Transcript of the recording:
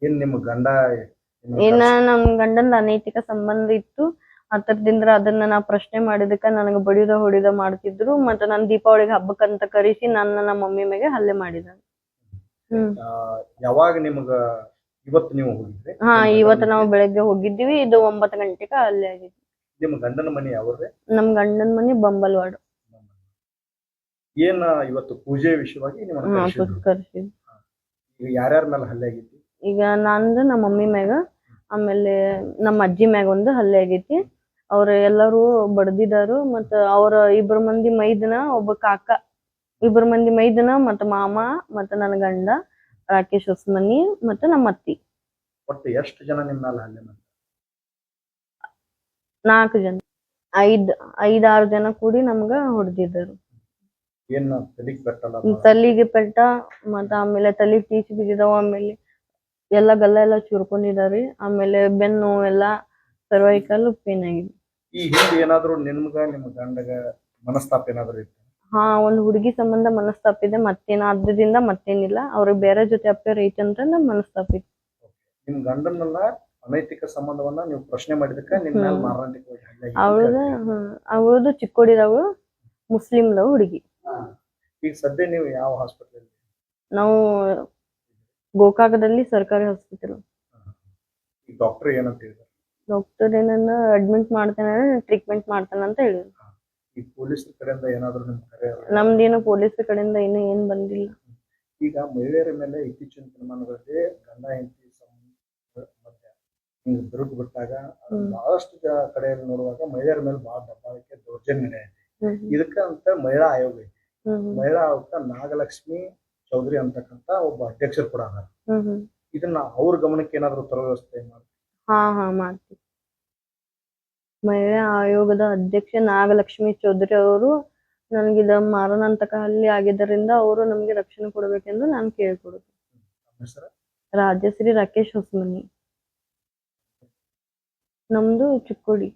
ಏನ್ ನಿಮ್ ಗಂಡ ಏನ ನಮ್ ಗಂಡಂದ ಅನೈತಿಕ ಸಂಬಂಧ ಇತ್ತು. ಆತರದಿಂದ ಅದನ್ನ ನಾ ಪ್ರಶ್ನೆ ಮಾಡಿದಕ್ಕ ನನಗ ಬಡಿದ ಹೊಡಿದ ಮಾಡ್ತಿದ್ರು. ಮತ್ತ ನನ್ ದೀಪಾವಳಿಗೆ ಹಬ್ಬಕ್ಕಂತ ಕರೆಸಿ ನಮ್ಮ ಮಮ್ಮಿ ಮೇಲೆ ಹಲ್ಲೆ ಮಾಡಿದ. ಯಾವಾಗ ನಿಮ್ಗ ಇವತ್ತು ನೀವು ಹೋಗಿದ್ರಿ? ಹಾ, ಇವತ್ತು ನಾವು ಬೆಳಗ್ಗೆ ಹೋಗಿದ್ದೀವಿ. ಇದು 9 ಗಂಟೆಗೆ ಹಲ್ಲೆ ಆಗಿತ್ತು. ನಿಮ್ ಗಂಡನ ಮನೆ ಯಾವ್ರಿ? ನಮ್ ಗಂಡನ ಮನೆ ಬಂಬಲ್ವಾಡ. ಏನ ಇವತ್ತು ಪೂಜೆ ವಿಷಯವಾಗಿ ಕರ್ಸಿದ್ರು. ಈಗ ಯಾರ್ಯಾರ ಮೇಲೆ ಹಲ್ಲೆ ಆಗೈತಿ? ಈಗ ನಂದು ನಮ್ಮ ಮಮ್ಮಿ ಮ್ಯಾಗ, ಆಮೇಲೆ ನಮ್ಮ ಅಜ್ಜಿ ಮ್ಯಾಗ ಒಂದು ಹಲ್ಲೆ ಆಗೈತಿ. ಅವ್ರ ಎಲ್ಲರೂ ಬಡ್ದಿದಾರು. ಮತ್ತ ಅವ್ರ 2 ಮಂದಿ ಮೈದನ, ಒಬ್ಬ ಕಾಕ, 2 ಮಂದಿ ಮೈದನ, ಮತ್ತ ಮಾಮ, ಮತ್ತ ನನ್ನ ಗಂಡ ರಾಕೇಶ್ ಹೊಸಮನಿ, ಮತ್ತ ನಮ್ಮ ಅತ್ತಿ. ಒಟ್ಟು ಎಷ್ಟು ಜನ ನಿಮ್ಮ ಮೇಲೆ ಹಲ್ಲೆ ಮಾಡ್ತಾರೆ? 4 ಜನ, 5-6 ಜನ ಕೂಡಿ ನಮ್ಗ ಹೊಡೆದಿದ್ದರು. ಏನ್ ತಲಿಗೆ ಪೆಟ್ಟಲ್ಲ? ತಲಿಗೆ ಪೆಟ್ಟ, ಮತ್ತ ಆಮೇಲೆ ತಲಿ ಟೀಚ್ ಬಿದ್ದಿದಾವ. ಆಮೇಲೆ ಎಲ್ಲ ಗಲ್ಲ ಎಲ್ಲ ಚುರ್ಕೊಂಡಿದಾರಿ. ಆಮೇಲೆ ಬೆನ್ನು ಎಲ್ಲ ಸರ್ವೈಕಲ್ ಪೇನ್ ಆಗಿದೆ. ಈ ಹಿಂದೆ ಏನಾದ್ರು ನಿಮ್ಗ ನಿಮ್ಮ ಗಂಡಗ ಮನಸ್ತಾಪ ಏನಾದ್ರು ಇತ್ತು? ಹಾ, ಒಂದು ಹುಡುಗಿ ಸಂಬಂಧ ಮನಸ್ತಾಪ ಇದೆ. ಅದರಿಂದ ಮತ್ತೇನಿಲ್ಲ. ಅವ್ರಿಗೆ ಬೇರೆ ಜೊತೆ ಅಫೇರ್ ಐತೆ ಅಂತ ಮನಸ್ತಾಪ ಇತ್ತು. ನಿಮ್ ಗಂಡನೆಲ್ಲ ಅನೈತಿಕ ಸಂಬಂಧವನ್ನ ನೀವು ಪ್ರಶ್ನೆ ಮಾಡಿದಕ್ಕ ನಿಮ್ ಮೇಲೆ ಮಾರಣಾಂತಿಕವಾಗಿ ಹಲ್ಲೆ ಆಗಿದೆ. ಅವಳದು ಚಿಕ್ಕೋಡಿದವಳು, ಮುಸ್ಲಿಂದ ಹುಡುಗಿ. ಈಗ ಸದ್ಯ ನೀವು ಯಾವ ಹಾಸ್ಪಿಟಲ್? ನಾವು ಗೋಕಾಕದಲ್ಲಿ ಸರ್ಕಾರಿ ಹಾಸ್ಪಿಟಲ್. ಈ ಡಾಕ್ಟರ್ ಏನಂತ ಹೇಳಿದ್ರು? ಡಾಕ್ಟರ್ ಏನನ್ನ ಅಡ್ಮಿಟ್ ಮಾಡ್ತಾನೆ, ಟ್ರೀಟ್ಮೆಂಟ್ ಮಾಡ್ತಾನೆ ಅಂತ ಹೇಳಿದ್ರು. ಈ ಪೊಲೀಸರ ಕಡೆಯಿಂದ ಏನಾದ್ರು ನಿಮ್ ಕರೆ? ನಮ್ದೇನು ಪೊಲೀಸರ ಕಡೆಯಿಂದ ಇನ್ನೂ ಏನ್ ಬಂದಿಲ್ಲ. ಈಗ ಮಹಿಳೆಯರ ಮೇಲೆ ಇತ್ತೀಚಿನ ದಿನಮಾನಗಳಲ್ಲಿ ಗಂಡ ಹೆಂಡತಿ ಮಧ್ಯ ಹಿಂಗ್ ಬಿರುಕು ಬಿಟ್ಟಾಗ ಬಹಳಷ್ಟು ಕಡೆಯಲ್ಲಿ ನೋಡುವಾಗ ಮಹಿಳೆಯರ ಮೇಲೆ ಬಹಳ ದಬ್ಬಾಳಿಕೆ, ದೌರ್ಜನ್ಯ ನಡೆಯುತ್ತೆ. ಇದಕ್ಕ ಅಂತ ಮಹಿಳಾ ಆಯೋಗ ಐತಿ. ಮಹಿಳಾ ಆಯೋಗ ನಾಗಲಕ್ಷ್ಮಿ ಚೌಧರಿ ಅಂತಕ್ಕಂತ ಒಬ್ಬ ಅಧ್ಯಕ್ಷರು ಕೂಡ ಅದಾರ. ಇದನ್ನ ಅವ್ರ ಗಮನಕ್ಕೆ ಏನಾದ್ರು ತರೋ ವ್ಯವಸ್ಥೆ ಮಾಡಿ? ಹಾ ಮಾಡ್ತೀವಿ. ಮಹಿಳಾ ಆಯೋಗದ ಅಧ್ಯಕ್ಷ ನಾಗಲಕ್ಷ್ಮಿ ಚೌಧರಿ ಅವರು ನನಗಿದ ಮಾರಣಾಂತಕ ಹಲ್ಲೆ ಆಗಿದ್ದರಿಂದ ಅವರು ನಮ್ಗೆ ರಕ್ಷಣೆ ಕೊಡಬೇಕೆಂದು ನಾನು ಕೇಳ್ಕೊಡುತ್ತೇನೆ. ರಾಜಶ್ರೀ ರಾಕೇಶ್ ಹೊಸಮನಿ. ನಮ್ದು ಚಿಕ್ಕೋಡಿ.